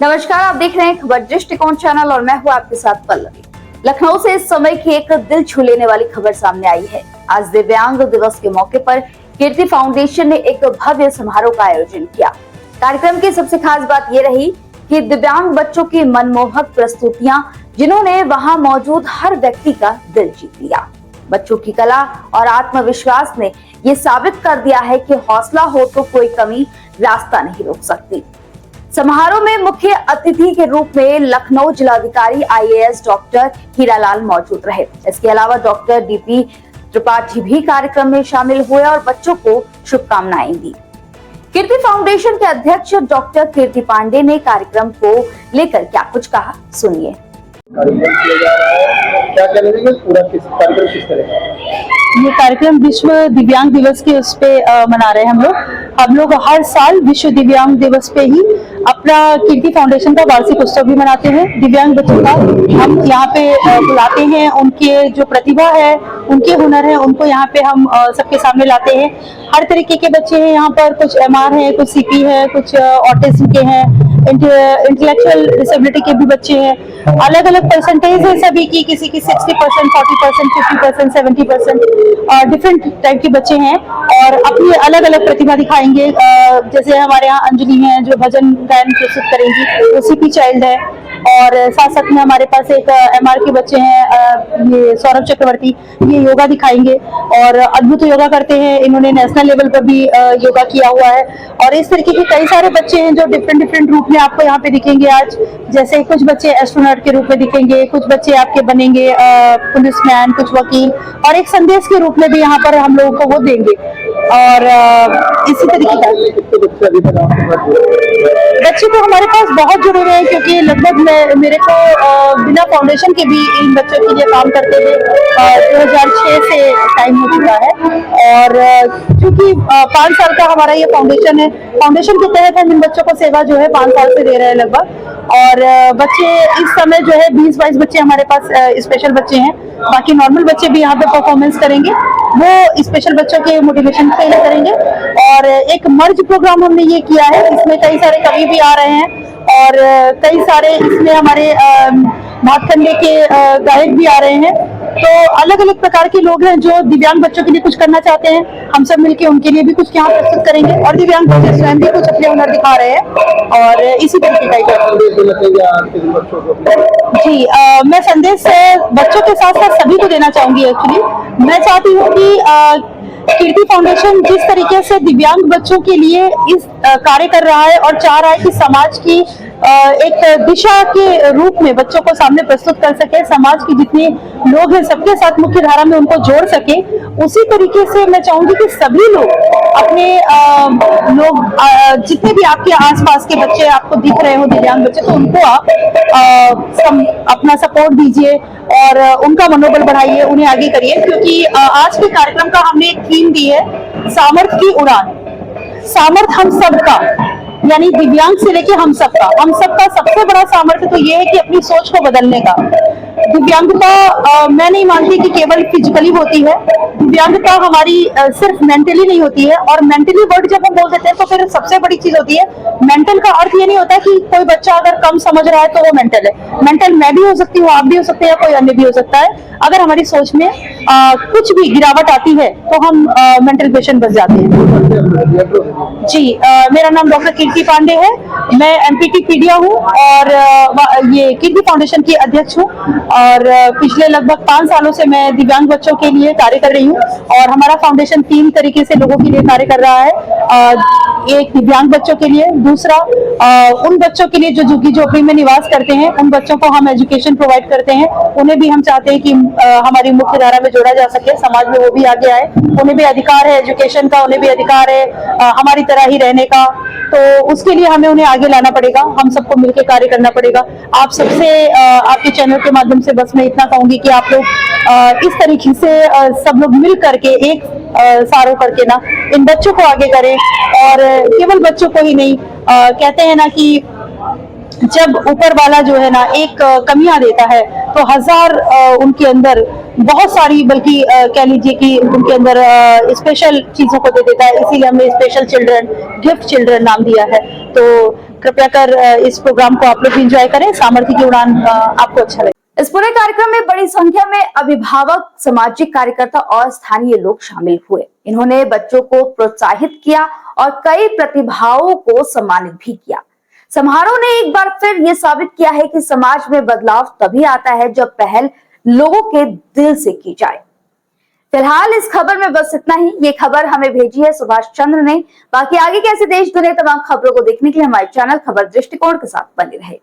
नमस्कार, आप देख रहे हैं खबर दृष्टिकोण चैनल और मैं हूं आपके साथ पल्लवी। लखनऊ से इस समय की एक दिल छू लेने वाली खबर सामने आई है। आज दिव्यांग दिवस के मौके पर कीर्ति फाउंडेशन ने एक भव्य समारोह का आयोजन किया। कार्यक्रम की सबसे खास बात ये रही कि दिव्यांग बच्चों की मनमोहक प्रस्तुतियां, जिन्होंने वहां मौजूद हर व्यक्ति का दिल जीत लिया। बच्चों की कला और आत्मविश्वास ने ये साबित कर दिया है कि हौसला हो तो कोई कमी रास्ता नहीं रोक सकती। समारोह में मुख्य अतिथि के रूप में लखनऊ जिलाधिकारी IAS डॉक्टर हीरालाल मौजूद रहे। इसके अलावा डॉक्टर DP त्रिपाठी भी कार्यक्रम में शामिल हुए और बच्चों को शुभकामनाएं दी। कीर्ति फाउंडेशन के अध्यक्ष डॉक्टर कीर्ति पांडे ने कार्यक्रम को लेकर क्या कुछ कहा, सुनिए। क्या करेंगे, पूरा कार्यक्रम किस तरह का? ये कार्यक्रम विश्व दिव्यांग दिवस के उस पे मना रहे हैं हम लोग हर साल विश्व दिव्यांग दिवस पे ही अपना कीर्ति फाउंडेशन का वार्षिक उत्सव भी मनाते हैं। दिव्यांग बच्चों का हम यहाँ पे बुलाते हैं, उनके जो प्रतिभा है, उनके हुनर है, उनको यहाँ पे हम सबके सामने लाते हैं। हर तरीके के बच्चे हैं यहाँ पर, कुछ MR है, कुछ CP है, कुछ ऑटिज्म के हैं, इंटेलेक्चुअल डिसेबिलिटी के भी बच्चे हैं। अलग अलग परसेंटेज है सभी की, किसी की 60%, 40%, 50%, 70%, डिफरेंट टाइप के बच्चे हैं और अपनी अलग अलग प्रतिभा दिखाएंगे। जैसे हमारे यहाँ अंजलि हैं जो भजन गायन प्रस्तुत करेंगी, वो CP चाइल्ड है। और साथ साथ में हमारे पास एक MR के बच्चे हैं, ये सौरभ चक्रवर्ती, ये योगा दिखाएंगे और अद्भुत योगा करते हैं। इन्होंने नेशनल लेवल पर भी योगा किया हुआ है। और इस तरीके के कई सारे बच्चे हैं जो डिफरेंट रूप में आपको यहाँ पे दिखेंगे आज। जैसे कुछ बच्चे एस्ट्रोनॉट के रूप में दिखेंगे, कुछ बच्चे आपके बनेंगे पुलिसमैन, कुछ वकील, और एक संदेश के रूप में भी यहाँ पर हम लोगों को वो देंगे। और इसी तरीके का बच्चे तो हमारे पास बहुत जुड़े हुए हैं, क्योंकि लगभग मेरे को बिना फाउंडेशन के भी इन बच्चों के लिए काम करते हुए 2006 से टाइम हो चुका है। और क्योंकि 5 साल का हमारा ये फाउंडेशन है, फाउंडेशन के तहत हम इन बच्चों को सेवा जो है 5 साल से दे रहे हैं लगभग। और बच्चे इस समय जो है 20-22 बच्चे हमारे पास स्पेशल बच्चे हैं। बाकी नॉर्मल बच्चे भी यहाँ पे परफॉर्मेंस करेंगे, वो स्पेशल बच्चों के मोटिवेशन के लिए करेंगे। और एक मर्ज प्रोग्राम हमने ये किया है, इसमें कई सारे कवि भी आ रहे हैं और कई सारे इसमें हमारे भातखंडे के गायक भी आ रहे हैं। तो अलग अलग प्रकार के लोग हैं जो दिव्यांग बच्चों के लिए कुछ करना चाहते हैं। हम सब मिलके उनके लिए भी कुछ यहाँ प्रस्तुत करेंगे और दिव्यांग बच्चे स्वयं भी कुछ अपने हुनर दिखा रहे हैं। और इसी तरीके का जी मैं संदेश बच्चों के साथ साथ सभी को देना चाहूंगी। एक्चुअली मैं चाहती हूँ कि कीर्ति फाउंडेशन जिस तरीके से दिव्यांग बच्चों के लिए इस कार्य कर रहा है और चाह रहा है कि समाज की एक दिशा के रूप में बच्चों को सामने प्रस्तुत कर सके, समाज के जितने लोग हैं सबके साथ मुख्य धारा में उनको जोड़ सके, उसी तरीके से मैं चाहूंगी कि सभी लोग अपने जितने भी आपके आसपास के बच्चे आपको दिख रहे हो दिव्यांग बच्चे, तो उनको आप अपना सपोर्ट दीजिए और उनका मनोबल बढ़ाइए, उन्हें आगे करिए। क्योंकि आज के कार्यक्रम का हमने एक थीम दी है, सामर्थ्य की उड़ान। सामर्थ्य हम सबका, यानी दिव्यांग से लेके हम सबका सबसे बड़ा सामर्थ्य तो ये है कि अपनी सोच को बदलने का। दिव्यांगता मैं नहीं मानती कि केवल फिजिकली होती है। दिव्यांगता हमारी सिर्फ मेंटली नहीं होती है। और मेंटली वर्ड जब हम बोल देते हैं तो फिर सबसे बड़ी चीज होती है, मेंटल का अर्थ ये नहीं होता कि कोई बच्चा अगर कम समझ रहा है तो वो मेंटल है। मेंटल मैं भी हो सकती हूँ, आप भी हो सकते हैं, या कोई अन्य भी हो सकता है। अगर हमारी सोच में कुछ भी गिरावट आती है तो हम मेंटल पेशेंट बन जाते हैं। जी मेरा नाम डॉक्टर कीर्ति पांडे है, मैं MPT पीडिया हूँ और ये कीर्ति फाउंडेशन की अध्यक्ष हूँ। और पिछले लगभग 5 सालों से मैं दिव्यांग बच्चों के लिए कार्य कर रही हूँ। और हमारा फाउंडेशन 3 तरीके से लोगों के लिए कार्य कर रहा है। एक दिव्यांग बच्चों के लिए, दूसरा उन बच्चों के लिए जो झुग्गी झोपड़ी में निवास करते हैं, उन बच्चों को हम एजुकेशन प्रोवाइड करते हैं। उन्हें भी हम चाहते हैं कि हमारी मुख्य धारा में जोड़ा जा सके, समाज में वो भी आगे आए। उन्हें भी अधिकार है एजुकेशन का, उन्हें भी अधिकार है हमारी तरह ही रहने का। तो उसके लिए हमें उन्हें आगे लाना पड़ेगा, हम सबको मिलकर कार्य करना पड़ेगा। आप सबसे आपके चैनल के माध्यम से बस मैं इतना कहूंगी कि आप लोग इस तरीके से सब लोग मिल करके एक सारों करके ना इन बच्चों को आगे करें। और केवल बच्चों को ही नहीं, कहते हैं ना कि जब ऊपर वाला जो है ना एक कमियां देता है तो 1000 उनके अंदर बहुत सारी, बल्कि कह लीजिए कि उनके अंदर स्पेशल चीजों को दे देता है। इसीलिए हमने स्पेशल चिल्ड्रन, गिफ्ट चिल्ड्रन नाम दिया है। तो कृपया कर इस प्रोग्राम को आप लोग भी इंजॉय करें। सामर्थ्य की उड़ान आपको अच्छा लगे। इस पूरे कार्यक्रम में बड़ी संख्या में अभिभावक, सामाजिक कार्यकर्ता और स्थानीय लोग शामिल हुए। इन्होंने बच्चों को प्रोत्साहित किया और कई प्रतिभाओं को सम्मानित भी किया। समारोह ने एक बार फिर ये साबित किया है कि समाज में बदलाव तभी आता है जब पहल लोगों के दिल से की जाए। फिलहाल इस खबर में बस इतना ही। ये खबर हमें भेजी है सुभाष चंद्र ने। बाकी आगे कैसे देश दुनिया तमाम खबरों को देखने के लिए हमारे चैनल खबर दृष्टिकोण के साथ बने रहे।